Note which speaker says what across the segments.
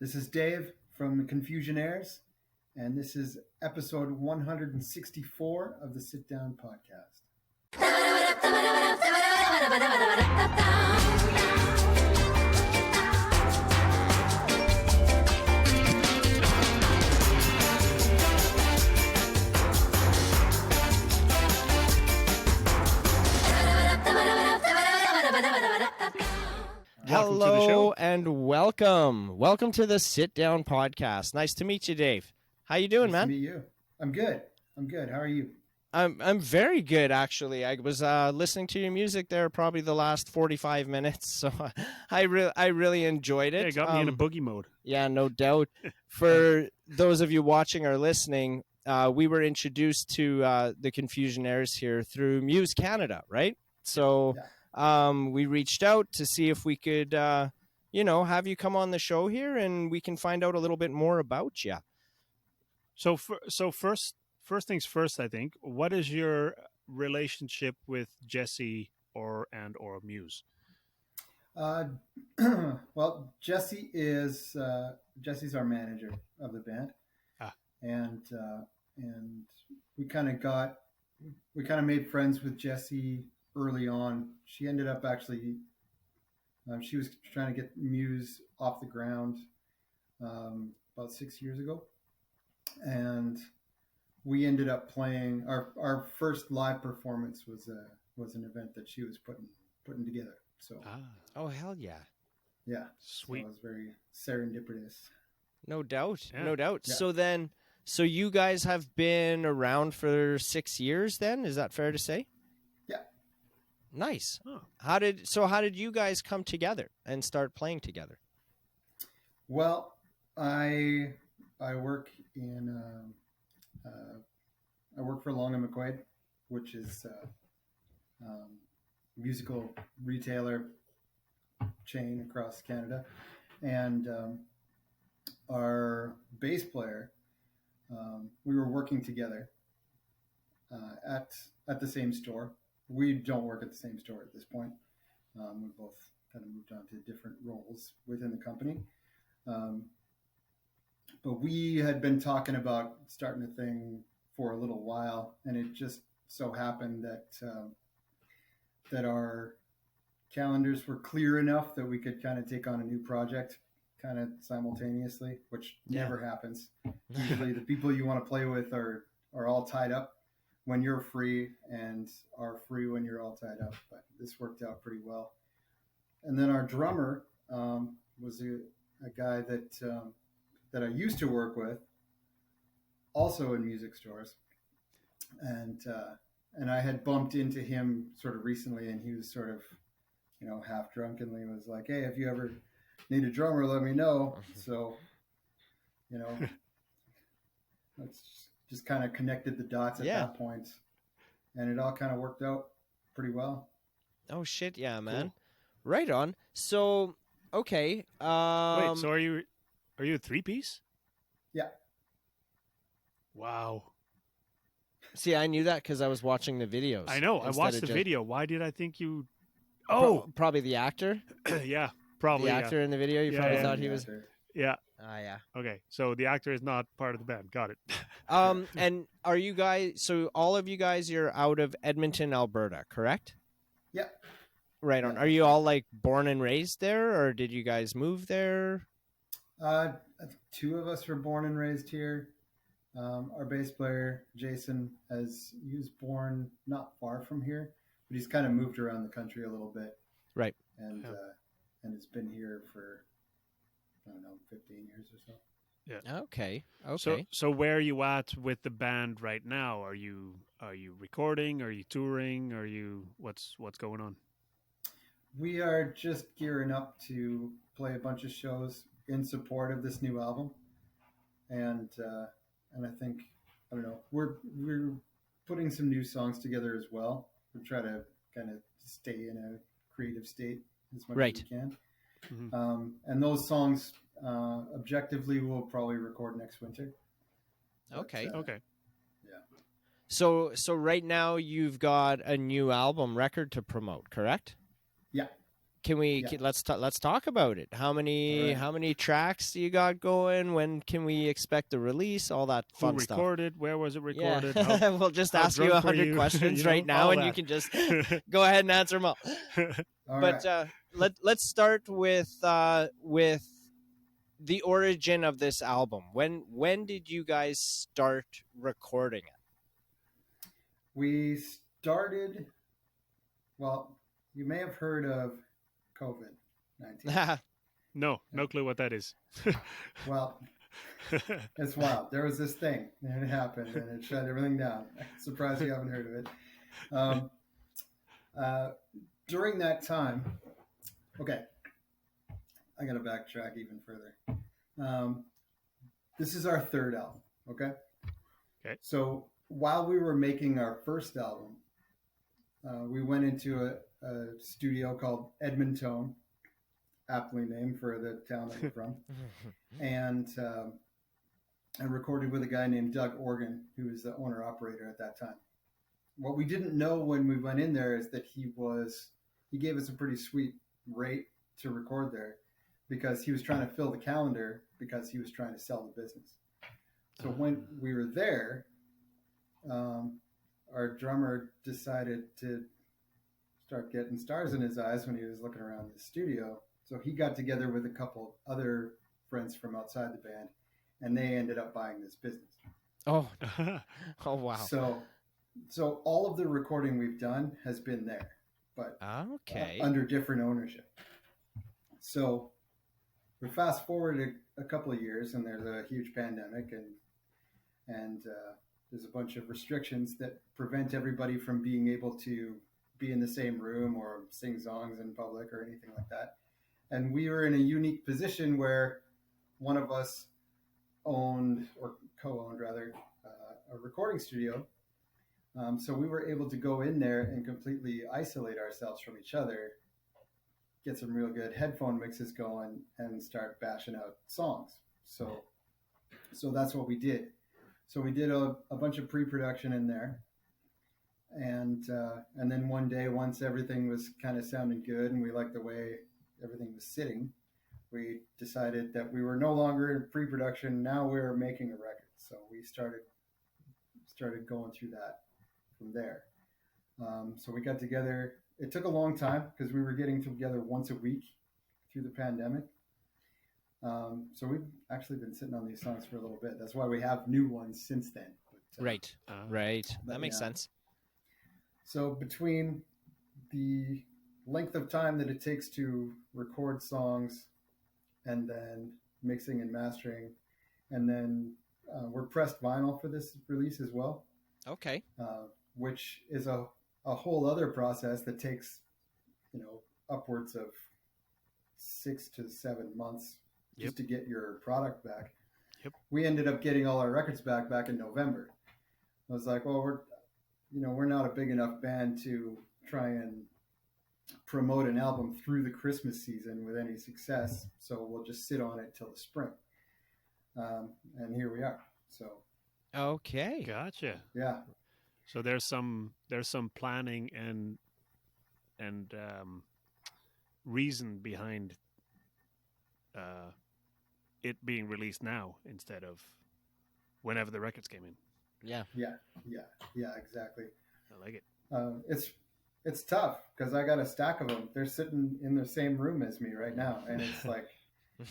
Speaker 1: This is Dave from the Confusionaires, and this is episode 164 of the Sit Down Podcast.
Speaker 2: Hello and welcome. Welcome to the Sit Down Podcast. Nice to meet you, Dave. How you doing, man?
Speaker 1: Nice to meet you. I'm good. How are you?
Speaker 2: I'm very good, actually. I was listening to your music there probably the last 45 minutes, so I really enjoyed it.
Speaker 3: Yeah, it got me in a boogie mode.
Speaker 2: Yeah, no doubt. For those of you watching or listening, we were introduced to the Confusionaires here through Muse Canada, right? So.
Speaker 1: Yeah.
Speaker 2: We reached out to see if we could, have you come on the show here and we can find out a little bit more about you.
Speaker 3: So first things first, I think. What is your relationship with Jesse or Muse?
Speaker 1: Well, Jesse's our manager of the band, and we kind of made friends with Jesse early on. She ended up actually, she was trying to get Muse off the ground about 6 years ago. And we ended up playing, our first live performance was an event that she was putting together. So,
Speaker 2: Oh, hell yeah.
Speaker 1: Yeah.
Speaker 3: Sweet.
Speaker 1: So it was very serendipitous.
Speaker 2: No doubt.
Speaker 3: Yeah.
Speaker 2: No doubt.
Speaker 1: Yeah.
Speaker 2: So you guys have been around for 6 years then? Is that fair to say?
Speaker 1: Yeah.
Speaker 2: Nice.
Speaker 3: Oh.
Speaker 2: How did you guys come together and start playing together?
Speaker 1: Well, I work in I work for Long and McQuaid, which is a musical retailer chain across Canada, and our bass player, we were working together at the same store. We don't work at the same store at this point. We both kind of moved on to different roles within the company. But we had been talking about starting a thing for a little while, and it just so happened that our calendars were clear enough that we could kind of take on a new project kind of simultaneously, which never happens. Usually the people you want to play with are all tied up when you're free and are free when you're all tied up. But this worked out pretty well. And then our drummer was a guy that I used to work with, also in music stores, and I had bumped into him sort of recently, and he was sort of, half drunkenly was like, "Hey, if you ever need a drummer, let me know." So, that's just kind of connected the dots at that point, and it all kind of worked out pretty well.
Speaker 2: Oh shit, yeah, man.
Speaker 3: Cool.
Speaker 2: Right on. So, okay.
Speaker 3: Wait, so are you a three-piece?
Speaker 1: Yeah.
Speaker 3: Wow.
Speaker 2: See, I knew that because I was watching the videos.
Speaker 3: I know. I
Speaker 2: instead
Speaker 3: watched
Speaker 2: of
Speaker 3: the
Speaker 2: just-
Speaker 3: video. Why did I think you?
Speaker 2: Probably the actor.
Speaker 3: Yeah, probably.
Speaker 2: The actor in the video. You
Speaker 3: Yeah,
Speaker 2: probably
Speaker 3: yeah.
Speaker 2: thought he was.
Speaker 3: Yeah.
Speaker 2: Yeah.
Speaker 3: Okay. So the actor is not part of the band. Got it.
Speaker 2: And are you guys? So all of you guys, you're out of Edmonton, Alberta, correct?
Speaker 1: Yeah.
Speaker 2: Right on. Are you all like born and raised there, or did you guys move there?
Speaker 1: I think two of us were born and raised here. Our bass player, Jason, he was born not far from here, but he's kind of moved around the country a little bit.
Speaker 2: Right.
Speaker 1: And has been here for, I don't know, 15 years or so.
Speaker 3: Yeah.
Speaker 2: Okay.
Speaker 3: So where are you at with the band right now? Are you recording? Are you touring? Are you what's going on?
Speaker 1: We are just gearing up to play a bunch of shows in support of this new album, and I think, I don't know, we're putting some new songs together as well. We try to kind of stay in a creative state as much as we can.
Speaker 3: Mm-hmm.
Speaker 1: And those songs, objectively, we'll probably record next winter.
Speaker 2: Okay.
Speaker 3: Okay.
Speaker 1: Yeah.
Speaker 2: So right now you've got a new album record to promote, correct?
Speaker 1: Yeah.
Speaker 2: let's talk about it. How many tracks you got going? When can we expect the release? All that
Speaker 3: Who
Speaker 2: fun stuff.
Speaker 3: recorded? Where was it recorded?
Speaker 2: Yeah. We'll just ask you 100 questions right now, and you can just go ahead and answer them all. But let's start with the origin of this album. When did you guys start recording it?
Speaker 1: We started. Well, you may have heard of COVID-19.
Speaker 3: No clue what that is.
Speaker 1: Well, it's wild. There was this thing, and it happened, and it shut everything down. I'm surprised you haven't heard of it. During that time, okay, I got to backtrack even further. This is our third album, okay?
Speaker 3: Okay.
Speaker 1: So while we were making our first album, we went into a studio called Edmonton, aptly named for the town that we're from, and I recorded with a guy named Doug Organ, who was the owner-operator at that time. What we didn't know when we went in there is that he gave us a pretty sweet rate to record there because he was trying to fill the calendar because he was trying to sell the business. So when we were there, our drummer decided to start getting stars in his eyes when he was looking around the studio. So he got together with a couple other friends from outside the band, and they ended up buying this business.
Speaker 2: Oh, oh wow.
Speaker 1: So all of the recording we've done has been there, but under different ownership. So we fast forward a couple of years, and there's a huge pandemic, and there's a bunch of restrictions that prevent everybody from being able to be in the same room or sing songs in public or anything like that. And we were in a unique position where one of us owned, or co-owned rather, a recording studio. So we were able to go in there and completely isolate ourselves from each other, get some real good headphone mixes going, and start bashing out songs. So that's what we did. So we did a bunch of pre-production in there. And then one day, once everything was kind of sounding good and we liked the way everything was sitting, we decided that we were no longer in pre-production. Now we were making a record. So we started going through that from there. So we got together. It took a long time because we were getting together once a week through the pandemic. So we've actually been sitting on these songs for a little bit. That's why we have new ones since then. But,
Speaker 2: Right. That makes sense.
Speaker 1: So between the length of time that it takes to record songs and then mixing and mastering, and then we're pressed vinyl for this release as well.
Speaker 2: Okay.
Speaker 1: Which is a whole other process that takes, upwards of 6 to 7 months just to get your product back.
Speaker 3: Yep.
Speaker 1: We ended up getting all our records back in November. I was like, well, we're not a big enough band to try and promote an album through the Christmas season with any success. So we'll just sit on it till the spring. And here we are. So.
Speaker 2: Okay.
Speaker 3: Gotcha.
Speaker 1: Yeah.
Speaker 3: So there's some planning and reason behind it being released now instead of whenever the records came in.
Speaker 1: Yeah, exactly.
Speaker 3: I like it.
Speaker 1: It's tough because I got a stack of them. They're sitting in the same room as me right now, and it's like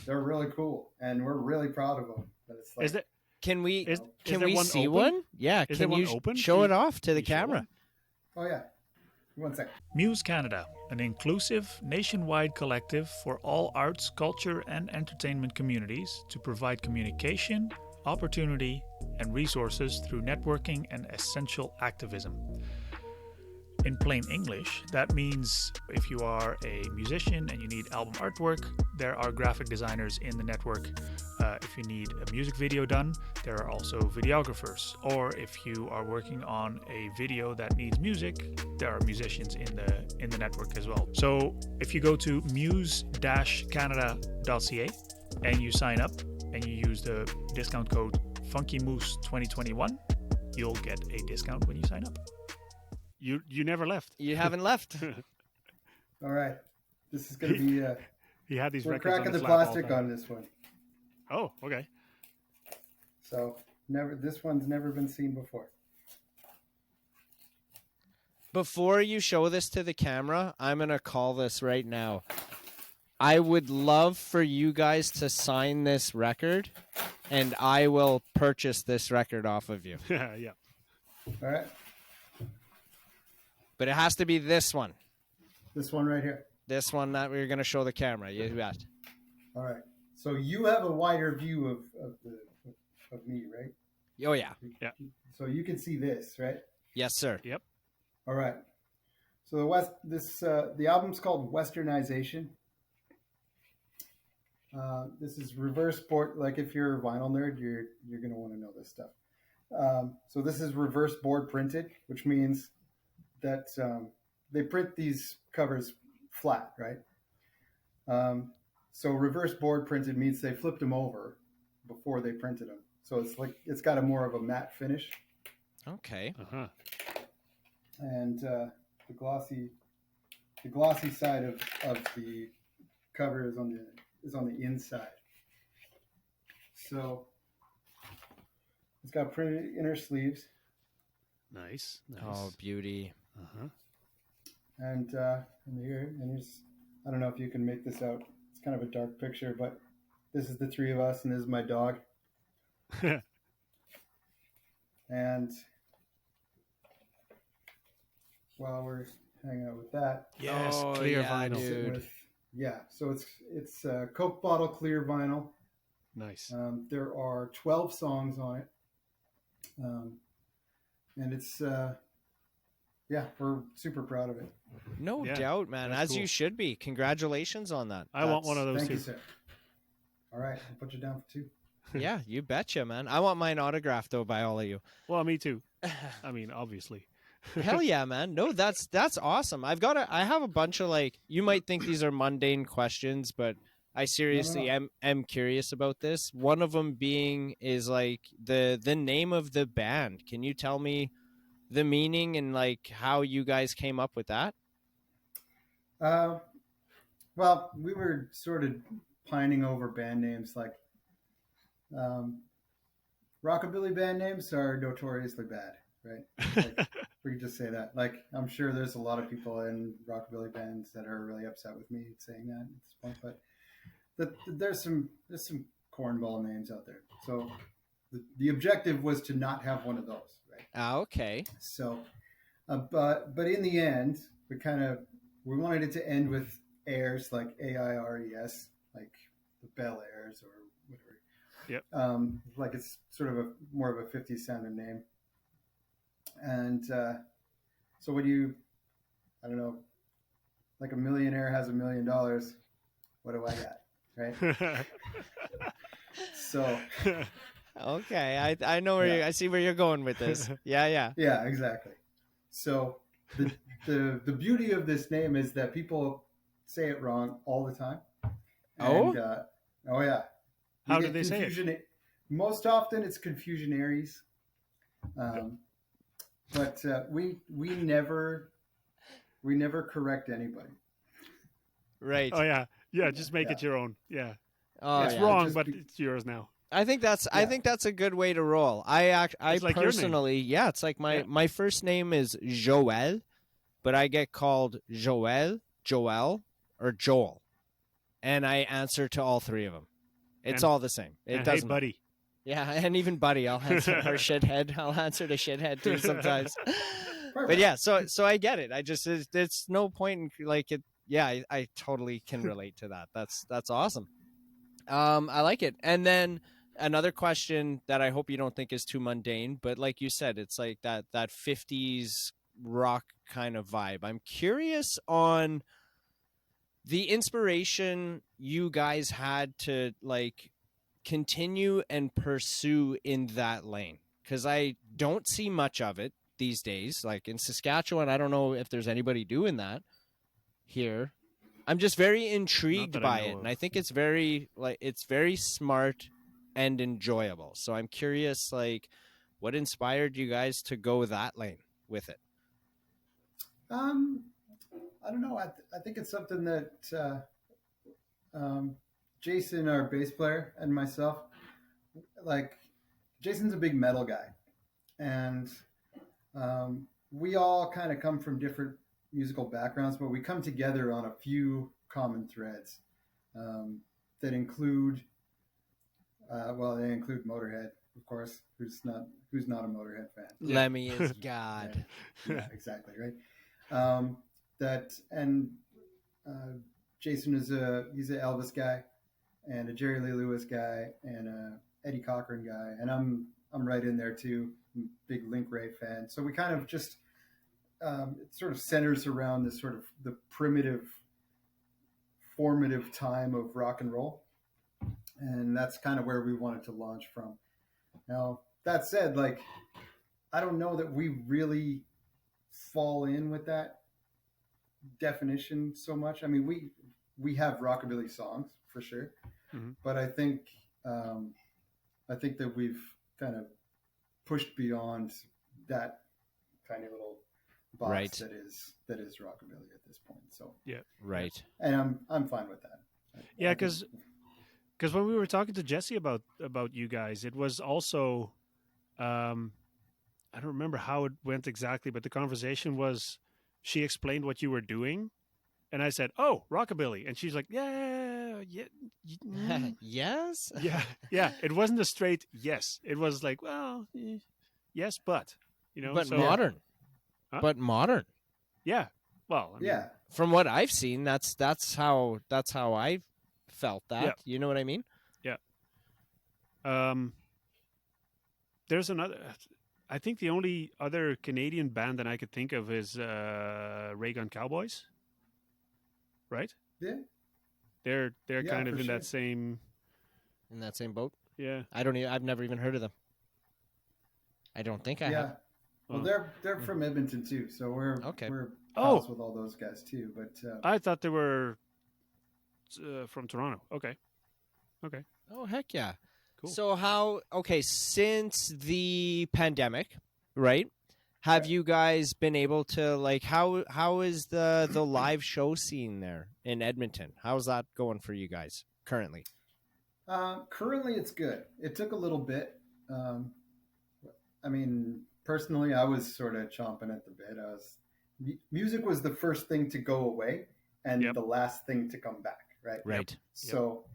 Speaker 1: they're really cool, and we're really proud of them. But it's like,
Speaker 2: can we
Speaker 3: one
Speaker 2: see
Speaker 3: open?
Speaker 2: one? Yeah,
Speaker 3: is
Speaker 2: can
Speaker 3: there
Speaker 2: you
Speaker 3: one open?
Speaker 2: show it off to the camera?
Speaker 1: Oh yeah, 1 second.
Speaker 4: Muse Canada, an inclusive, nationwide collective for all arts, culture, and entertainment communities to provide communication, opportunity, and resources through networking and essential activism. In plain English, that means if you are a musician and you need album artwork, there are graphic designers in the network. If you need a music video done, there are also videographers. Or if you are working on a video that needs music, there are musicians in the network as well. So if you go to muse-canada.ca and you sign up and you use the discount code FunkyMoose2021, you'll get a discount when you sign up.
Speaker 3: You never left.
Speaker 2: You haven't left.
Speaker 1: All right. This is going to be.
Speaker 3: He had these
Speaker 1: We're
Speaker 3: records on
Speaker 1: cracking
Speaker 3: his
Speaker 1: the
Speaker 3: lap all
Speaker 1: plastic
Speaker 3: time.
Speaker 1: on this one,
Speaker 3: Oh, okay.
Speaker 1: so this one's never been seen before.
Speaker 2: Before you show this to the camera, I'm going to call this right now. I would love for you guys to sign this record, and I will purchase this record off of you.
Speaker 3: Yeah.
Speaker 1: All right,
Speaker 2: But it has to be this one.
Speaker 1: this one right here.
Speaker 2: This one that we're going to show the camera. You bet.
Speaker 1: All right. So you have a wider view of me, right?
Speaker 2: Oh, yeah.
Speaker 3: Yeah.
Speaker 1: So you can see this, right?
Speaker 2: Yes, sir.
Speaker 3: Yep.
Speaker 1: All right. So the album's called Westernization. This is reverse board. Like if you're a vinyl nerd, you're gonna want to know this stuff. So this is reverse board printed, which means that they print these covers flat, right? So reverse board printed means they flipped them over before they printed them. So it's got a more of a matte finish,
Speaker 2: Okay.
Speaker 3: Uh-huh.
Speaker 1: and the glossy side of the cover is on the inside. So it's got printed inner sleeves,
Speaker 3: Nice.
Speaker 2: Oh, beauty.
Speaker 3: Uh-huh.
Speaker 1: and here's I don't know if you can make this out. It's kind of a dark picture, but this is the three of us, and this is my dog. And while we're hanging out with that,
Speaker 3: Yes,
Speaker 2: Oh,
Speaker 3: clear
Speaker 2: yeah,
Speaker 3: vinyl.
Speaker 2: dude.
Speaker 1: sitting with, so it's Coke bottle clear vinyl.
Speaker 3: Nice.
Speaker 1: There are 12 songs on it, and it's we're super proud of it.
Speaker 2: No
Speaker 3: Yeah,
Speaker 2: doubt, man.
Speaker 3: that's
Speaker 2: As
Speaker 3: cool.
Speaker 2: you should be. Congratulations on that.
Speaker 3: I want one of those
Speaker 1: Thank
Speaker 3: too.
Speaker 1: you, sir. All right, I'll put you down for two.
Speaker 2: Yeah, you betcha, man. I want mine autographed, though, by all of you.
Speaker 3: Well, me too. I mean, obviously.
Speaker 2: Hell yeah, man. No, that's awesome. I have a bunch of, like, you might think these are mundane questions, but I seriously am curious about this. One of them is like the name of the band. Can you tell me the meaning and like how you guys came up with that?
Speaker 1: Well, we were sort of pining over band names. Like rockabilly band names are notoriously bad, right? Like, we could just say that. Like, I'm sure there's a lot of people in rockabilly bands that are really upset with me saying that at this point, but there's some cornball names out there. So the objective was to not have one of those, right?
Speaker 2: Ah, okay.
Speaker 1: So, but in the end, we wanted it to end with airs, like AIRES, like the Bel Airs or whatever.
Speaker 3: Yep.
Speaker 1: Like it's sort of more of a 50s sounding name. And so I don't know, like a millionaire has $1 million. What do I got, right? So
Speaker 2: Okay, I know where I see where you're going with this. Yeah.
Speaker 1: yeah, exactly. So the beauty of this name is that people say it wrong all the time. And, oh yeah.
Speaker 3: How do they say it?
Speaker 1: Most often it's Confusionaires. But we never correct anybody.
Speaker 2: Right.
Speaker 3: Oh yeah. Just make it your own. Yeah.
Speaker 2: Oh,
Speaker 3: It's
Speaker 2: yeah.
Speaker 3: wrong,
Speaker 1: just
Speaker 3: but
Speaker 1: be-
Speaker 3: it's yours now.
Speaker 2: I think that's a good way to roll. I
Speaker 3: It's like your name.
Speaker 2: personally, it's like
Speaker 3: Yeah.
Speaker 2: my first name is Joel, but I get called Joel, or Joel, and I answer to all three of them. It's
Speaker 3: And-
Speaker 2: all the same. It
Speaker 3: And
Speaker 2: doesn't.
Speaker 3: hey, buddy.
Speaker 2: Yeah, and even Buddy, I'll answer or shithead. I'll answer to shithead too sometimes. But yeah, so I get it. I just it's no point in like it. Yeah, I totally can relate to that. That's awesome. I like it. And then another question that I hope you don't think is too mundane, but like you said, it's like that 50s rock kind of vibe. I'm curious on the inspiration you guys had to like continue and pursue in that lane, because I don't see much of it these days. Like in Saskatchewan, I don't know if there's anybody doing that here. I'm just very intrigued
Speaker 3: Not that
Speaker 2: by
Speaker 3: I know
Speaker 2: it,
Speaker 3: of.
Speaker 2: and I think it's very smart and enjoyable. So I'm curious, like, what inspired you guys to go that lane with it?
Speaker 1: I don't know. I think it's something that Jason, our bass player, and myself, like, Jason's a big metal guy, and we all kind of come from different musical backgrounds, but we come together on a few common threads that include, they include Motorhead, of course. Who's not a Motorhead fan?
Speaker 2: Lemmy is God.
Speaker 1: Yeah, exactly, right. Jason he's an Elvis guy, and a Jerry Lee Lewis guy, and a Eddie Cochran guy, and I'm right in there too. I'm a big Link Ray fan. So we kind of just it sort of centers around this sort of the primitive, formative time of rock and roll, and that's kind of where we wanted to launch from. Now, that said, like, I don't know that we really fall in with that definition so much. I mean, we have rockabilly songs for sure, but I think that we've kind of pushed beyond that tiny little box that is rockabilly at this point. So
Speaker 2: right,
Speaker 1: and I'm fine with that.
Speaker 3: Yeah, because when we were talking to Jesse about you guys, it was also I don't remember how it went exactly, but the conversation was she explained what you were doing, and I said, "Oh, rockabilly," and she's like, "Yeah,
Speaker 2: yes,
Speaker 3: yeah." It wasn't a straight yes. It was like, well, yes, but
Speaker 2: but modern,
Speaker 3: Huh?
Speaker 2: but modern.
Speaker 3: Yeah. Well, I mean,
Speaker 1: yeah.
Speaker 2: From what I've seen, that's how I felt that.
Speaker 3: Yeah.
Speaker 2: You know what I mean?
Speaker 3: Yeah. There's another. I think the only other Canadian band that I could think of is Ray Gun Cowboys. Right?
Speaker 1: Yeah.
Speaker 3: They're kind of in
Speaker 1: sure.
Speaker 3: that same
Speaker 2: boat.
Speaker 3: Yeah.
Speaker 2: I've never even heard of them. I don't think I have.
Speaker 1: Well, they're from Edmonton too, so we're pals with all those guys too. But
Speaker 3: I thought they were from Toronto. Okay.
Speaker 2: Oh, heck yeah.
Speaker 3: Cool.
Speaker 2: So since the pandemic, right? Have you guys been able to, like, how is the live show scene there in Edmonton? How's that going for you guys currently?
Speaker 1: Currently it's good. It took a little bit. I mean, personally, I was sort of chomping at the bit. Music was the first thing to go away and the last thing to come back, right?
Speaker 2: Right.
Speaker 1: So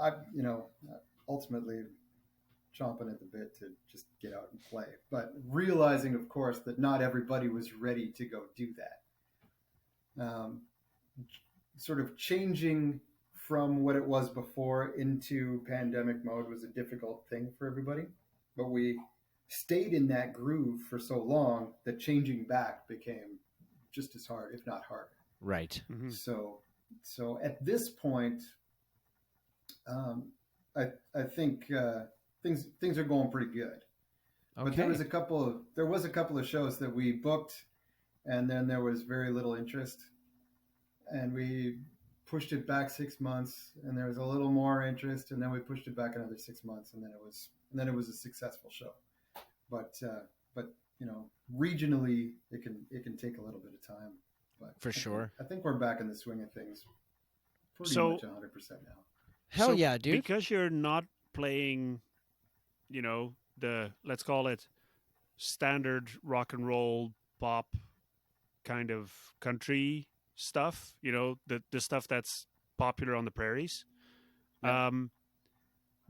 Speaker 1: I, ultimately chomping at the bit to just get out and play, but realizing, of course, that not everybody was ready to go do that. Sort of changing from what it was before into pandemic mode was a difficult thing for everybody, but we stayed in that groove for so long that changing back became just as hard, if not harder.
Speaker 2: Right.
Speaker 3: Mm-hmm.
Speaker 1: So at this point, I think things are going pretty good.
Speaker 2: Okay.
Speaker 1: But there was a couple of shows that we booked, and then there was very little interest, and we pushed it back 6 months, and there was a little more interest, and then we pushed it back another 6 months, and then it was a successful show. But regionally, it can take a little bit of time. But
Speaker 2: for sure,
Speaker 1: I think we're back in the swing of things. Pretty much 100% now.
Speaker 2: Hell yeah, dude!
Speaker 3: Because you're not playing, the, let's call it, standard rock and roll pop kind of country stuff, the stuff that's popular on the prairies.
Speaker 1: Yeah.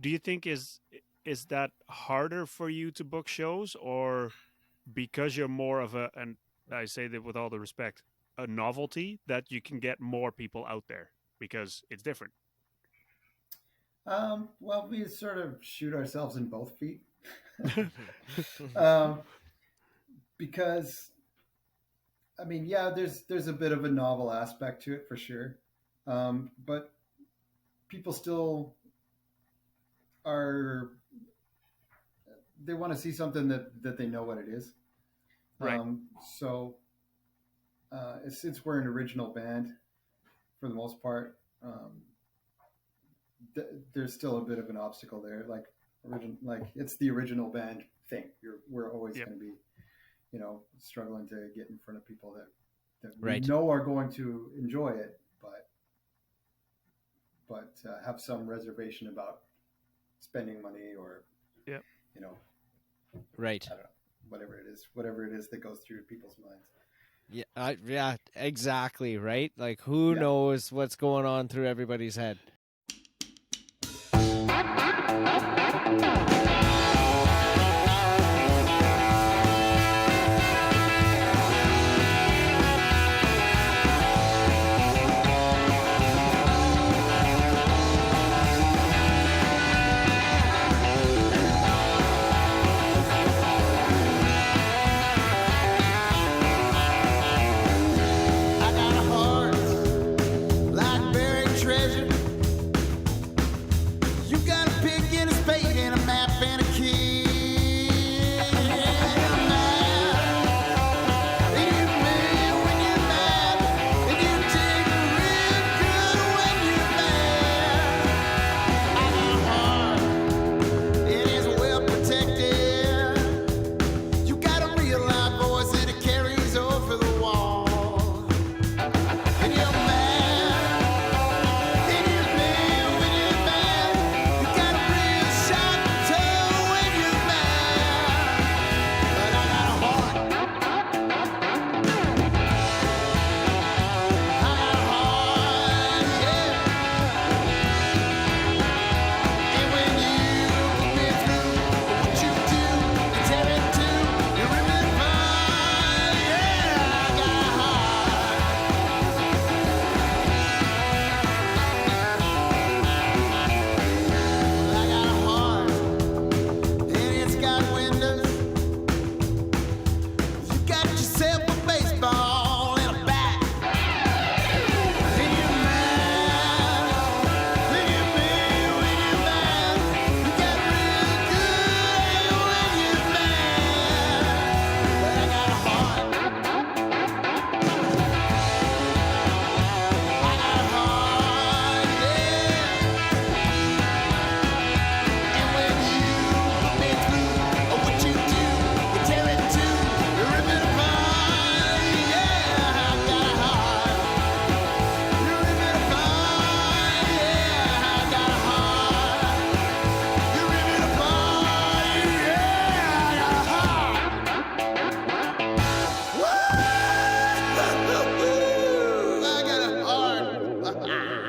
Speaker 3: Do you think is that harder for you to book shows, or because you're more of and I say that with all the respect, a novelty, that you can get more people out there because it's different?
Speaker 1: Well, we sort of shoot ourselves in both feet. Because, I mean, yeah, there's a bit of a novel aspect to it for sure. But people still they want to see something that they know what it is.
Speaker 3: Right.
Speaker 1: Since we're an original band for the most part, there's still a bit of an obstacle there. Like it's the original band thing. We're always going to be, struggling to get in front of people that
Speaker 2: Right.
Speaker 1: we know are going to enjoy it, but have some reservation about spending money or,
Speaker 3: Yep.
Speaker 1: you know,
Speaker 2: Right.
Speaker 1: I don't know, whatever it is that goes through people's minds.
Speaker 2: Yeah, yeah, exactly, right? Like, who
Speaker 1: Yeah.
Speaker 2: knows what's going on through everybody's head?
Speaker 5: I got a heart like buried treasure. You got a pick and a spade and a map and a key. I'm mad. You mad when you're mad, and you take it real good when you're mad. I got a heart, it is well protected. You got a real loud voice and it carries over the wall. And you're mad, and you're mad when you're mad. You got a real sharp tongue when you're mad. But I got a heart. I got a heart, yeah. And when you put me through what you do, you tear it too. You rip it apart, yeah. I got a heart. I got a heart, and it's got windows. You got yourself a baseball and a bat. And you're mad, and you're mad when you're mad. You got real good when you're mad. But I got a heart. I got a heart, yeah. And when you put me through what you do, you tear it too, you rip it apart, yeah. I got a heart, you rip it apart, yeah. I got a heart, you rip it apart, yeah. I got a heart. Woo! I got a heart.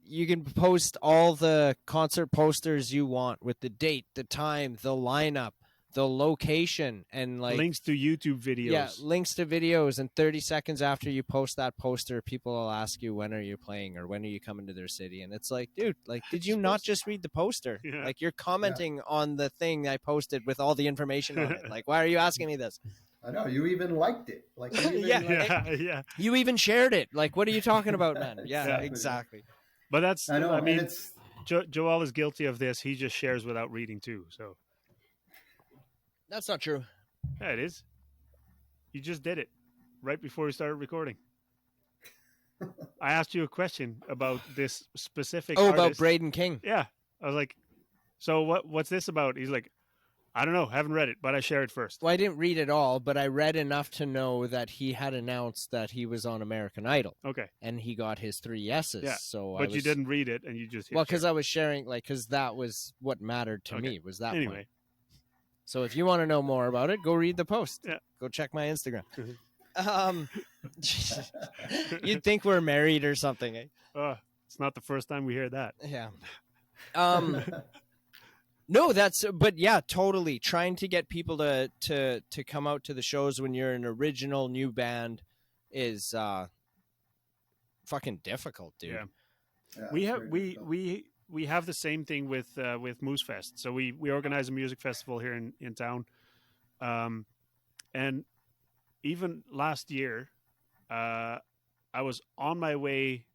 Speaker 2: You can post all the concert posters you want with the date, the time, the lineup, the location, and like
Speaker 3: Links to YouTube videos.
Speaker 2: yeah, links to videos. And 30 seconds after you post that poster, people will ask you, when are you playing or when are you coming to their city? And it's like, dude, like, did you not just read the poster?
Speaker 3: Yeah.
Speaker 2: Like, you're commenting on the thing I posted with all the information on it. Like, why are you asking me this?
Speaker 1: I know you even liked it. Like you even,
Speaker 2: Yeah.
Speaker 1: like,
Speaker 3: Yeah.
Speaker 2: You even shared it. Like, what are you talking about, man? Yeah,
Speaker 1: Exactly.
Speaker 2: exactly.
Speaker 3: But that's,
Speaker 1: I know.
Speaker 3: I mean,
Speaker 1: and it's
Speaker 3: Joel is guilty of this. He just shares without reading too. So
Speaker 2: That's not true.
Speaker 3: yeah, it is. You just did it right before we started recording. I asked you a question about this specific
Speaker 2: Oh, about
Speaker 3: artist.
Speaker 2: Braden King.
Speaker 3: Yeah. I was like, so what's this about? He's like, I don't know, haven't read it, but I shared it first.
Speaker 2: Well, I didn't read it all, but I read enough to know that he had announced that he was on American Idol,
Speaker 3: Okay.
Speaker 2: and he got his 3 yeses.
Speaker 3: Yeah,
Speaker 2: So
Speaker 3: But you didn't read it and you just hit
Speaker 2: Well, because
Speaker 3: share.
Speaker 2: I was sharing, like, because that was what mattered to
Speaker 3: Okay.
Speaker 2: me, was that
Speaker 3: Anyway.
Speaker 2: point. So if you want to know more about it, go read the post.
Speaker 3: Yeah.
Speaker 2: Go check my Instagram.
Speaker 3: Mhm.
Speaker 2: You'd think we're married or something. Eh?
Speaker 3: It's not the first time we hear that.
Speaker 2: Yeah. No, but yeah, totally. Trying to get people to come out to the shows when you're an original new band is fucking difficult, dude.
Speaker 3: Yeah.
Speaker 1: yeah,
Speaker 3: we
Speaker 1: it's
Speaker 3: have
Speaker 1: very difficult.
Speaker 3: we have the same thing with Moosefest. So we organize a music festival here in town, and even last year, I was on my way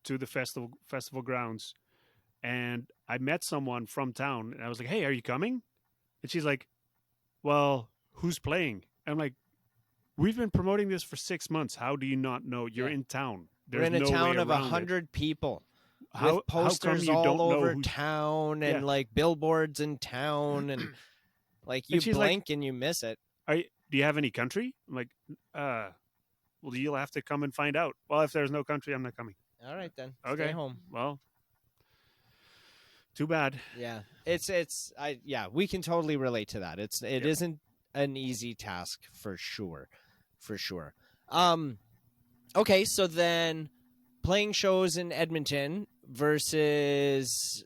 Speaker 3: to the festival grounds, and I met someone from town, and I was like, "Hey, are you coming?" And she's like, "Well, who's playing?" I'm like, "We've been promoting this for 6 months. How do you not know? You're
Speaker 2: Yeah.
Speaker 3: in town.
Speaker 2: We're
Speaker 3: There's
Speaker 2: in a
Speaker 3: no
Speaker 2: town
Speaker 3: way
Speaker 2: of
Speaker 3: around it."
Speaker 2: 100 people.
Speaker 3: How
Speaker 2: with
Speaker 3: come
Speaker 2: posters
Speaker 3: you
Speaker 2: all
Speaker 3: don't know
Speaker 2: over
Speaker 3: who?
Speaker 2: town and
Speaker 3: Yeah.
Speaker 2: like billboards in town and like you
Speaker 3: And she's like,
Speaker 2: blink and you miss it.
Speaker 3: do you have any country? I'm like, well, you'll have to come and find out. Well, if there's no country, I'm not coming.
Speaker 2: All right then.
Speaker 3: Okay.
Speaker 2: Stay home.
Speaker 3: Well, too bad.
Speaker 2: Yeah. We can totally relate to that. It isn't an easy task for sure. For sure. Okay, so then playing shows in Edmonton versus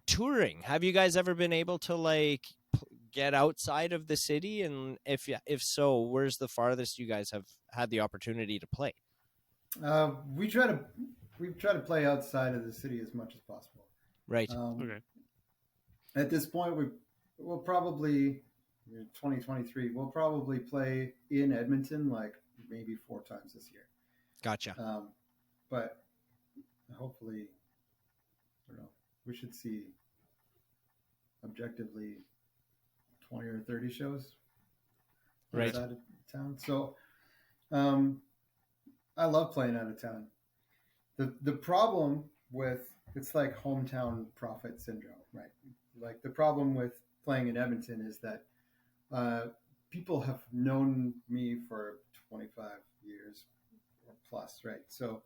Speaker 2: touring. Have you guys ever been able to like get outside of the city? And if so, where's the farthest you guys have had the opportunity to play?
Speaker 1: We try to play outside of the city as much as possible.
Speaker 2: Right.
Speaker 3: Okay.
Speaker 1: At this point, we'll probably 2023. We'll probably play in Edmonton like maybe 4 times this year.
Speaker 2: Gotcha.
Speaker 1: But hopefully, I don't know. We should see objectively 20 or 30 shows
Speaker 2: Right.
Speaker 1: outside of town. So, I love playing out of town. The problem with it's like hometown prophet syndrome, right? Like the problem with playing in Edmonton is that people have known me for 25 years or plus, right? So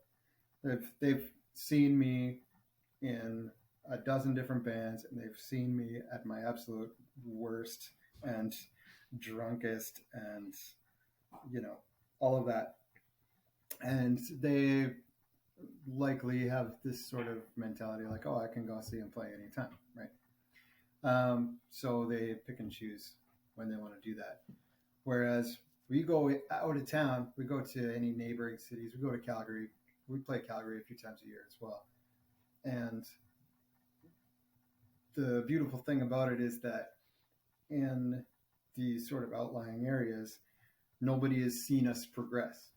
Speaker 1: they've seen me in a dozen different bands, and they've seen me at my absolute worst and drunkest, and all of that, and they likely have this sort of mentality like, oh, I can go see him play anytime, right? So they pick and choose when they want to do that. Whereas we go out of town, we go to any neighboring cities, we go to Calgary, we play Calgary a few times a year as well. And the beautiful thing about it is that in these sort of outlying areas, nobody has seen us progress.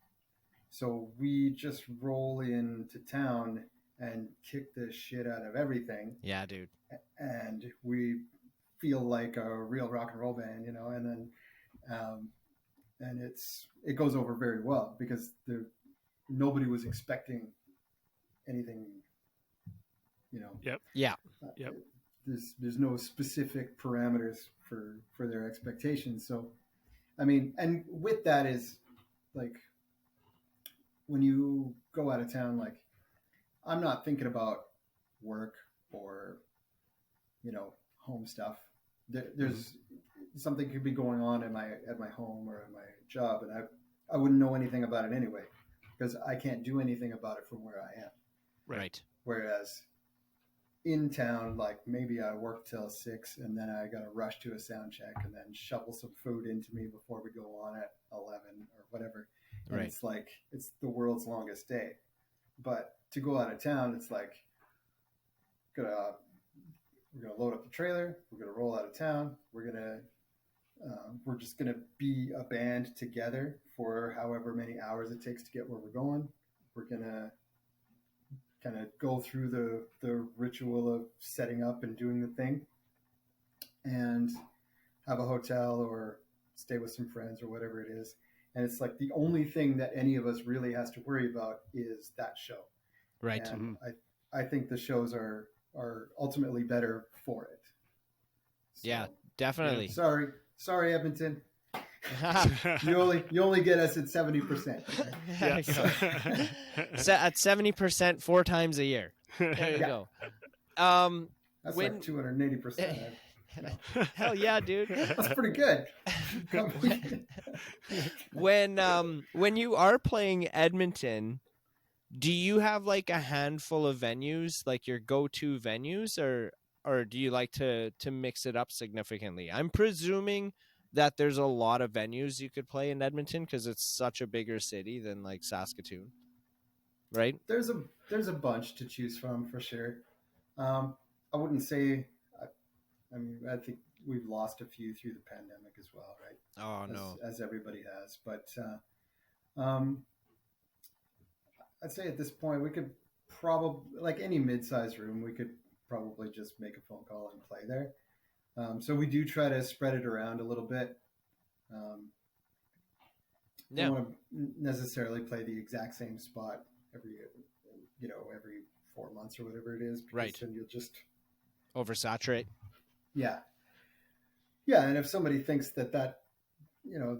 Speaker 1: So we just roll into town and kick the shit out of everything.
Speaker 2: Yeah, dude.
Speaker 1: And we feel like a real rock and roll band, and then and it goes over very well because nobody was expecting anything,
Speaker 3: Yep.
Speaker 2: Yeah.
Speaker 3: Yep.
Speaker 1: There's no specific parameters for their expectations. So, I mean, and with that is like when you go out of town, like I'm not thinking about work or, home stuff. There's something could be going on at my home or at my job, and I wouldn't know anything about it anyway because I can't do anything about it from where I am.
Speaker 2: Right.
Speaker 1: Whereas in town, like maybe I work till 6 and then I got to rush to a sound check and then shovel some food into me before we go on at 11 or whatever. And
Speaker 2: Right.
Speaker 1: It's like, it's the world's longest day. But to go out of town, it's like, we're going to load up the trailer. We're going to roll out of town. We're just going to be a band together for however many hours it takes to get where we're going. We're going to kind of go through the ritual of setting up and doing the thing and have a hotel or stay with some friends or whatever it is. And it's like the only thing that any of us really has to worry about is that show.
Speaker 2: Right.
Speaker 1: And I think the shows are ultimately better for it. So,
Speaker 2: Yeah, definitely.
Speaker 1: Sorry, Edmonton. You only get us at 70%.
Speaker 2: So at 70% 4 times a year. There you go.
Speaker 1: That's
Speaker 2: When-
Speaker 1: like 280%.
Speaker 2: Hell yeah, dude.
Speaker 1: That's pretty good.
Speaker 2: When you are playing Edmonton, do you have like a handful of venues, like your go-to venues, or do you like to mix it up significantly? I'm presuming that there's a lot of venues you could play in Edmonton because it's such a bigger city than like Saskatoon, right?
Speaker 1: There's a bunch to choose from for sure. I wouldn't say. I mean, I think we've lost a few through the pandemic as well, right?
Speaker 2: Oh no.
Speaker 1: As everybody has, but I'd say at this point we could probably, like any mid-sized room, we could probably just make a phone call and play there. So we do try to spread it around a little bit. Don't want to necessarily play the exact same spot every 4 months or whatever it is, because
Speaker 2: Right.
Speaker 1: then you'll just
Speaker 2: Oversaturate.
Speaker 1: yeah. And if somebody thinks that you know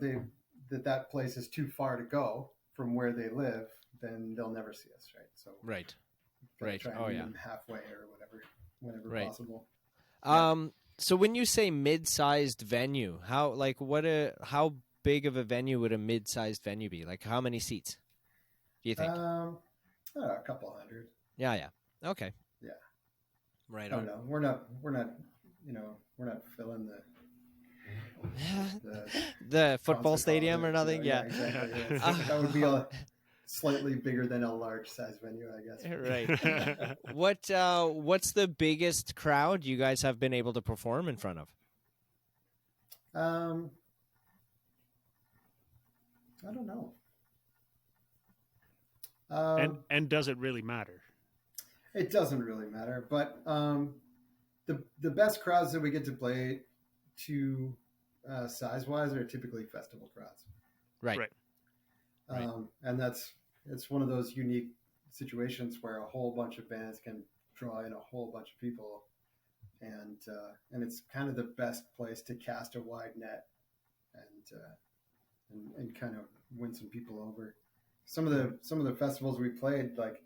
Speaker 1: that place is too far to go from where they live, then they'll never see us, right? So
Speaker 2: Right.
Speaker 1: gotta
Speaker 2: Right.
Speaker 1: try and
Speaker 2: Oh,
Speaker 1: meet
Speaker 2: yeah.
Speaker 1: them halfway or whenever
Speaker 2: Right.
Speaker 1: possible.
Speaker 2: So when you say mid-sized venue, how big of a venue would a mid-sized venue be? Like how many seats do you think?
Speaker 1: A couple hundred.
Speaker 2: Yeah. Okay.
Speaker 1: Yeah.
Speaker 2: Right
Speaker 1: I
Speaker 2: on.
Speaker 1: don't know. We're not we're not filling
Speaker 2: The football
Speaker 1: concert
Speaker 2: stadium
Speaker 1: hall
Speaker 2: or
Speaker 1: there,
Speaker 2: nothing.
Speaker 1: so,
Speaker 2: Yeah.
Speaker 1: exactly. Yeah. That would be a slightly bigger than a large size venue, I guess.
Speaker 2: Right. What's the biggest crowd you guys have been able to perform in front of?
Speaker 1: I don't know.
Speaker 3: And does it really matter?
Speaker 1: It doesn't really matter, but the best crowds that we get to play to size wise are typically festival crowds.
Speaker 2: Right.
Speaker 3: Right.
Speaker 1: And it's one of those unique situations where a whole bunch of bands can draw in a whole bunch of people, and it's kind of the best place to cast a wide net and kind of win some people over. Some of the festivals we played, like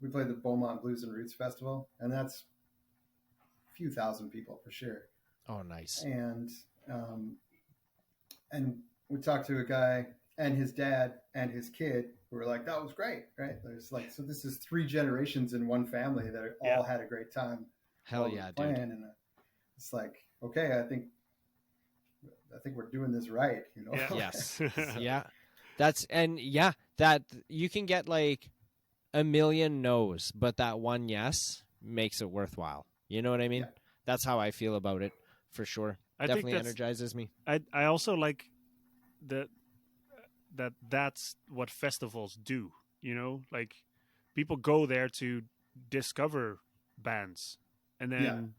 Speaker 1: we played the Beaumont Blues and Roots Festival, and that's a few thousand people for sure.
Speaker 2: Oh, nice.
Speaker 1: And we talked to a guy and his dad and his kid who were like, that was great, right? There's like, so this is 3 generations in one family that all had a great time.
Speaker 2: Hell
Speaker 1: while we
Speaker 2: yeah,
Speaker 1: were playing.
Speaker 2: dude.
Speaker 1: And it's like, okay, I think we're doing this right, you know?
Speaker 3: Yeah.
Speaker 2: Yes. Yeah. That you can get like a million no's, but that one yes makes it worthwhile. You know what I mean?
Speaker 1: Yeah.
Speaker 2: That's how I feel about it, for sure.
Speaker 3: I think
Speaker 2: Definitely
Speaker 3: that's-
Speaker 2: energizes me.
Speaker 3: I also like that's what festivals do. You know, like people go there to discover bands, and then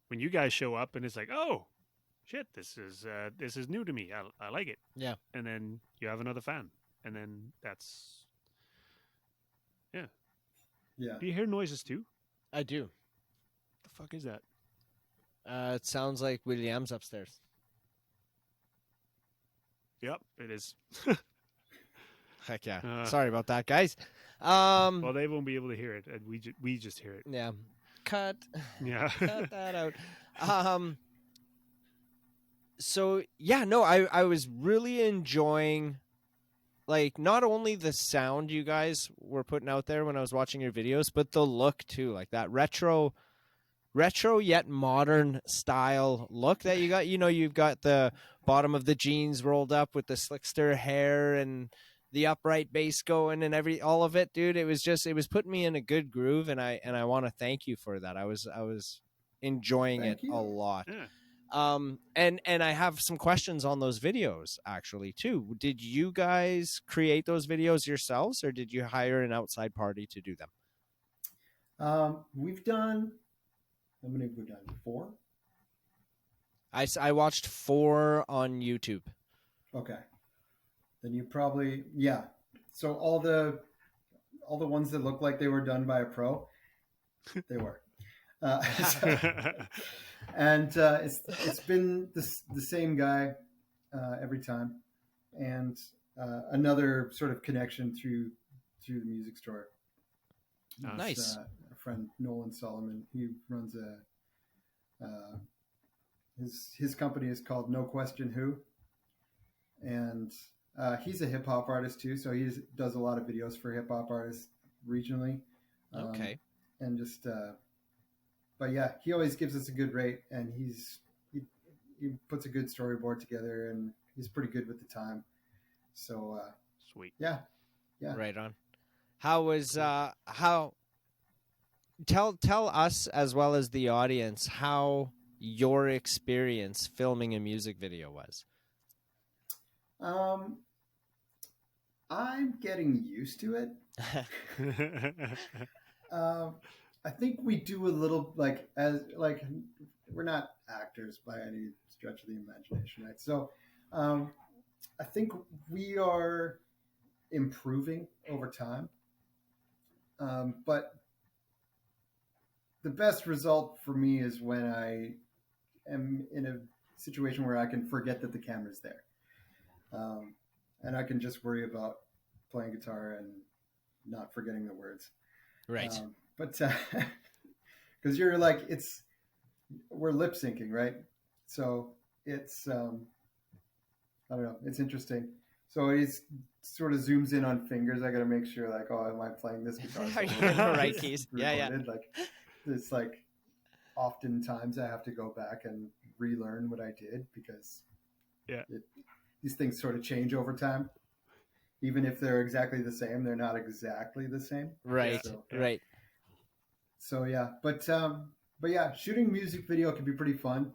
Speaker 3: when you guys show up, and it's like, oh shit, this is new to me. I like it.
Speaker 2: Yeah.
Speaker 3: And then you have another fan, and then that's
Speaker 1: Yeah.
Speaker 3: Do you hear noises too?
Speaker 2: I do.
Speaker 3: The fuck is that?
Speaker 2: It sounds like William's upstairs.
Speaker 3: Yep, it is.
Speaker 2: Heck yeah.
Speaker 3: Uh.
Speaker 2: Sorry about that, guys.
Speaker 3: Well, they won't be able to hear it, and we just hear it.
Speaker 2: Yeah. Cut.
Speaker 3: Yeah.
Speaker 2: Cut that out. So yeah, no, I was really enjoying, like, not only the sound you guys were putting out there when I was watching your videos, but the look too, like that retro yet modern style look that you got. You know, you've got the bottom of the jeans rolled up with the slickster hair and the upright bass going and all of it, dude. It was putting me in a good groove, and I want to thank you for that. I was enjoying
Speaker 1: Thank
Speaker 2: it
Speaker 1: you.
Speaker 2: a lot.
Speaker 3: Yeah.
Speaker 2: And I have some questions on those videos actually too. Did you guys create those videos yourselves, or did you hire an outside party to do them?
Speaker 1: We've done, how many have we done? 4?
Speaker 2: I watched 4 on YouTube.
Speaker 1: Okay. Then you probably, yeah. So all the ones that look like they were done by a pro, they were. And it's been the same guy every time, and another sort of connection through the music store.
Speaker 2: Nice.
Speaker 1: Our friend Nolan Solomon, he runs his company is called No Question Who, and he's a hip hop artist too. So he does a lot of videos for hip hop artists regionally.
Speaker 2: Okay.
Speaker 1: And just. But yeah, he always gives us a good rate, and he puts a good storyboard together, and he's pretty good with the time. So
Speaker 3: Sweet.
Speaker 1: yeah.
Speaker 2: Right on. How was tell us as well as the audience how your experience filming a music video was.
Speaker 1: I'm getting used to it. I think we do a little we're not actors by any stretch of the imagination, right? So I think we are improving over time. But the best result for me is when I am in a situation where I can forget that the camera's there. And I can just worry about playing guitar and not forgetting the words.
Speaker 2: Right.
Speaker 1: But because you're like, we're lip syncing, right? So it's, I don't know, it's interesting. So it's sort of zooms in on fingers. I got to make sure, like, oh, am I playing this guitar?
Speaker 2: Are you hitting the right keys? Yeah.
Speaker 1: Like, it's like oftentimes I have to go back and relearn what I did because these things sort of change over time. Even if they're exactly the same, they're not exactly the same.
Speaker 2: Right. Right.
Speaker 1: So yeah, but yeah, shooting music video can be pretty fun,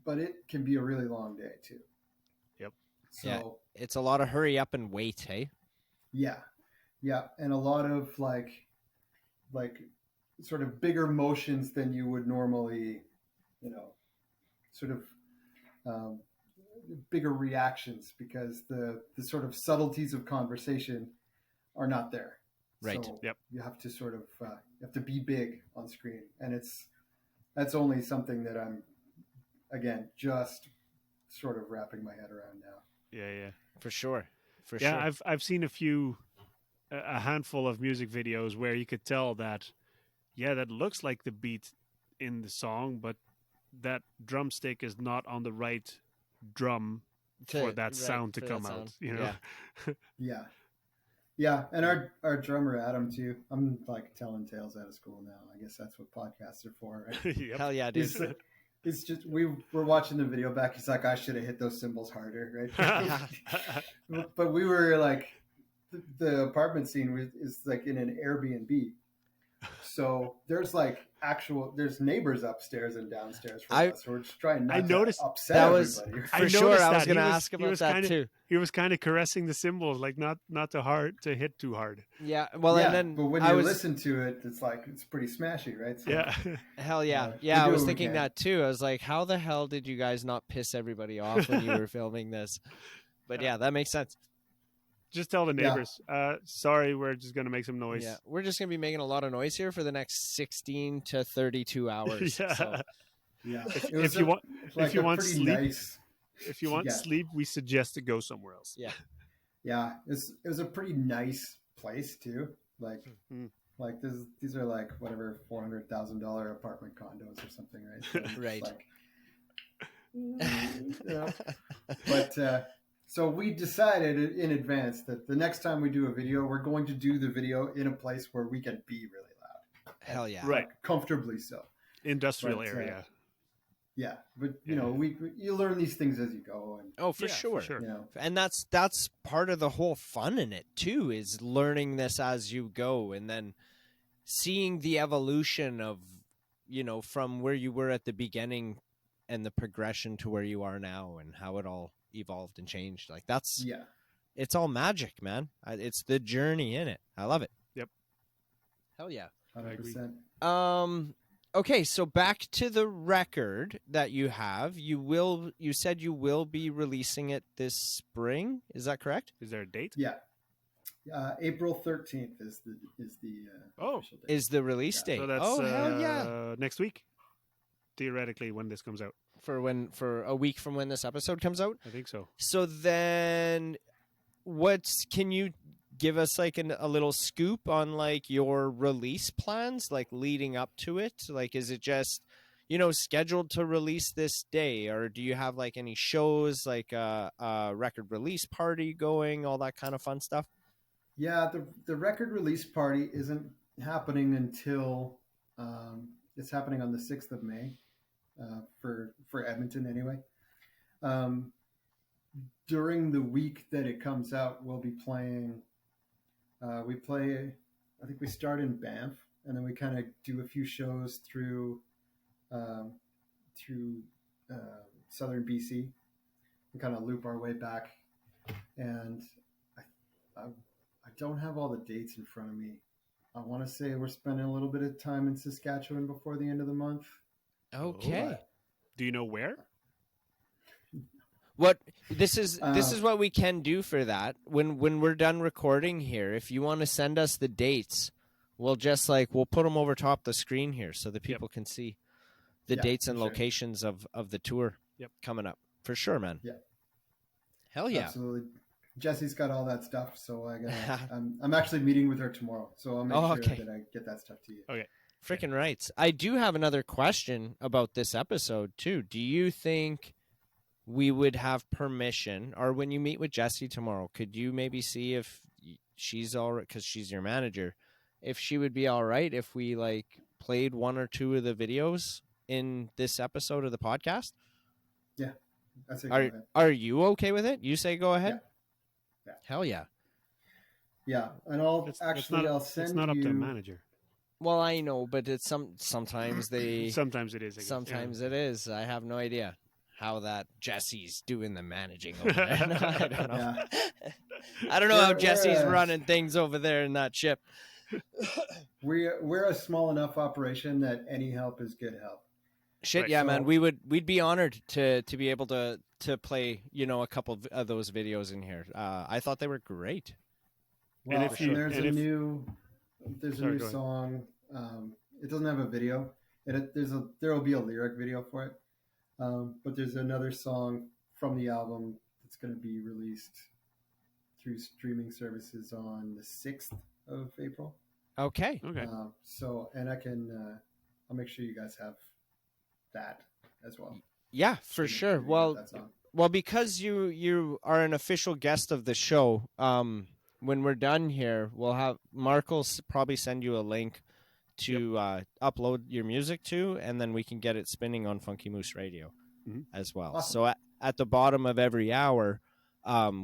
Speaker 1: but it can be a really long day too.
Speaker 3: Yep.
Speaker 1: So
Speaker 2: it's a lot of hurry up and wait, hey?
Speaker 1: Yeah, and a lot of like sort of bigger motions than you would normally, sort of bigger reactions because the sort of subtleties of conversation are not there.
Speaker 2: Right.
Speaker 1: So
Speaker 3: Yep.
Speaker 1: you have to sort of you have to be big on screen, and that's only something that I'm again just sort of wrapping my head around now.
Speaker 3: Yeah.
Speaker 2: For sure.
Speaker 3: Yeah, I've seen a handful of music videos where you could tell that, that looks like the beat in the song, but that drumstick is not on the right drum for that sound to come out.
Speaker 1: Yeah, and our drummer Adam too. I'm like telling tales out of school now. I guess that's what podcasts are for, right?
Speaker 3: Yep.
Speaker 2: Hell yeah, dude.
Speaker 1: It's just we're watching the video back. He's like, I should have hit those cymbals harder, right? But we were like, the apartment scene is like in an Airbnb, so there's like there's neighbors upstairs and downstairs from us. So we're just trying not to upset everybody.
Speaker 2: For sure. I was going to ask about that too.
Speaker 3: He was kind of caressing the cymbals, like not to hit too hard.
Speaker 2: Yeah. Well, and then
Speaker 1: but when you listen to it, it's like it's pretty smashy, right? So,
Speaker 3: yeah.
Speaker 2: Hell yeah. I was thinking that too. I was like, how the hell did you guys not piss everybody off when you were filming this? But yeah, that makes sense.
Speaker 3: Just tell the neighbors, sorry, we're just going to make some noise.
Speaker 2: Yeah, we're just going to be making a lot of noise here for the next 16 to 32 hours.
Speaker 3: Yeah.
Speaker 2: So.
Speaker 1: Yeah.
Speaker 3: If you want sleep,
Speaker 1: nice,
Speaker 3: sleep, we suggest to go somewhere else.
Speaker 2: Yeah.
Speaker 1: Yeah. It was a pretty nice place too. Like, these are like whatever $400,000 apartment condos or something, right? So
Speaker 2: right.
Speaker 1: But so we decided in advance that the next time we do a video, we're going to do the video in a place where we can be really loud.
Speaker 2: Hell yeah.
Speaker 3: Right.
Speaker 1: Comfortably so.
Speaker 3: Industrial area.
Speaker 1: Yeah. But, you learn these things as you go. And,
Speaker 2: for sure. And that's part of the whole fun in it, too, is learning this as you go and then seeing the evolution of, from where you were at the beginning and the progression to where you are now and how it all evolved and changed. Like it's all magic, man. It's the journey in it. I love it.
Speaker 3: Yep.
Speaker 2: Hell yeah.
Speaker 1: 100%.
Speaker 2: Okay, so back to the record that you have. You said you will be releasing it this spring. Is that correct?
Speaker 3: Is there a date?
Speaker 1: Yeah. April 13th is the official date.
Speaker 2: Is the release date.
Speaker 3: So that's
Speaker 2: hell yeah.
Speaker 3: Next week, theoretically, when this comes out.
Speaker 2: For a week from when this episode comes out?
Speaker 3: I think so.
Speaker 2: So then can you give us like a little scoop on like your release plans, like leading up to it? Like, is it just, scheduled to release this day, or do you have like any shows, like a record release party going, all that kind of fun stuff?
Speaker 1: Yeah, the record release party isn't happening until it's happening on the 6th of May. For Edmonton anyway. During the week that it comes out, we'll be playing. I think we start in Banff, and then we kind of do a few shows through southern BC. We kind of loop our way back, and I don't have all the dates in front of me. I want to say we're spending a little bit of time in Saskatchewan before the end of the month.
Speaker 2: Okay.
Speaker 3: Do you know where?
Speaker 2: This is what we can do for that. When we're done recording here, if you want to send us the dates, we'll just we'll put them over top the screen here so that people can see the dates and locations of the tour coming up. For sure, man.
Speaker 1: Yeah.
Speaker 2: Hell yeah.
Speaker 1: Absolutely. Jesse's got all that stuff, so I'm actually meeting with her tomorrow, so I'll make sure that I get that stuff to you.
Speaker 3: Okay.
Speaker 2: Freaking rights. I do have another question about this episode too. Do you think we would have permission, or when you meet with Jessie tomorrow, could you maybe see if she's all right, because she's your manager, if she would be all right if we played one or two of the videos in this episode of the podcast?
Speaker 1: Yeah. I say go ahead.
Speaker 2: Are you okay with it? You say go ahead?
Speaker 1: Yeah.
Speaker 2: Hell yeah.
Speaker 1: Yeah, and I'll send
Speaker 3: It's not up to the manager.
Speaker 2: Well, I know, but it's sometimes they
Speaker 3: sometimes it is.
Speaker 2: Sometimes it is. I have no idea how that Jesse's doing the managing over there. No, I don't know.
Speaker 1: Yeah.
Speaker 2: I don't know how Jesse's running things over there in that ship.
Speaker 1: We're a small enough operation that any help is good help.
Speaker 2: Shit, yeah, man. We'd be honored to be able to play, a couple of those videos in here. I thought they were great.
Speaker 1: Well, there's a new song. It doesn't have a video. There will be a lyric video for it. But there's another song from the album that's going to be released through streaming services on the 6th of April.
Speaker 2: Okay.
Speaker 1: And I'll make sure you guys have that as well.
Speaker 2: Yeah, for sure. Well, because you are an official guest of the show, when we're done here, we'll have Mark will probably send you a link to upload your music to, and then we can get it spinning on Funky Moose Radio as well. Awesome. So at the bottom of every hour,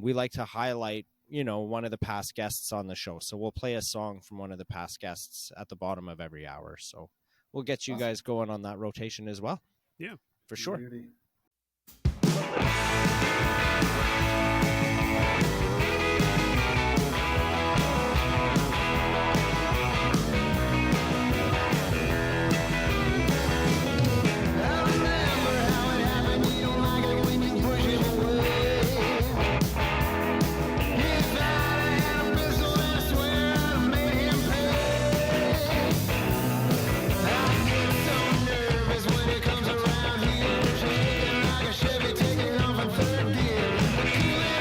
Speaker 2: we like to highlight, one of the past guests on the show. So we'll play a song from one of the past guests at the bottom of every hour. So we'll get you guys going on that rotation as well.
Speaker 3: Yeah,
Speaker 2: for sure.
Speaker 1: Beauty.
Speaker 5: Comes around here, shaking like a Chevy, taking off in third gear.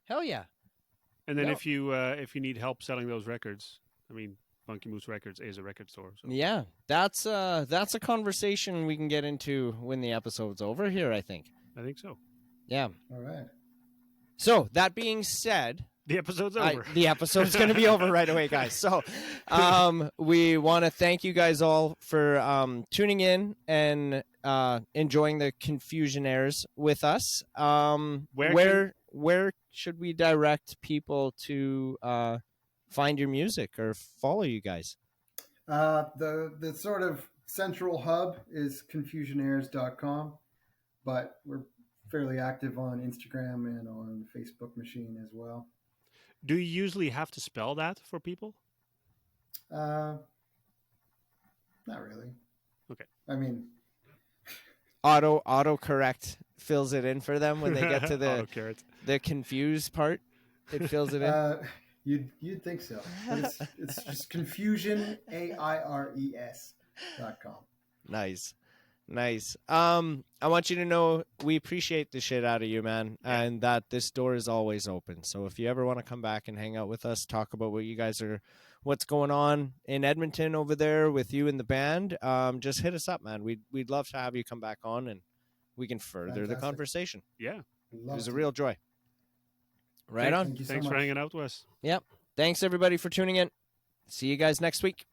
Speaker 2: Hell yeah.
Speaker 3: And then
Speaker 2: No.
Speaker 3: if you need help selling those records, I mean, Funky Moose Records is a record store. So.
Speaker 2: Yeah, that's a conversation we can get into when the episode's over here, I think.
Speaker 3: I think so.
Speaker 2: Yeah.
Speaker 1: All right.
Speaker 2: So that being said,
Speaker 3: The episode's over.
Speaker 2: the episode's going to be over right away, guys. So we want to thank you guys all for tuning in and enjoying the Confusionaires with us. Where should we direct people to find your music or follow you guys?
Speaker 1: The sort of central hub is confusionaires.com, but we're fairly active on Instagram and on Facebook machine as well.
Speaker 3: Do you usually have to spell that for people?
Speaker 1: Not really.
Speaker 3: Okay.
Speaker 1: I mean,
Speaker 2: Autocorrect fills it in for them when they get to the confused part. It fills it in.
Speaker 1: you'd think so. But it's just confusionaires.com.
Speaker 2: Nice. I want you to know we appreciate the shit out of you, man, and that this door is always open. So if you ever want to come back and hang out with us, talk about what's going on in Edmonton over there with you and the band, just hit us up, man. We'd love to have you come back on and we can further the conversation.
Speaker 3: Yeah.
Speaker 2: It was a real joy. Right on.
Speaker 3: Thanks for hanging out with us.
Speaker 2: Yep. Thanks everybody for tuning in. See you guys next week.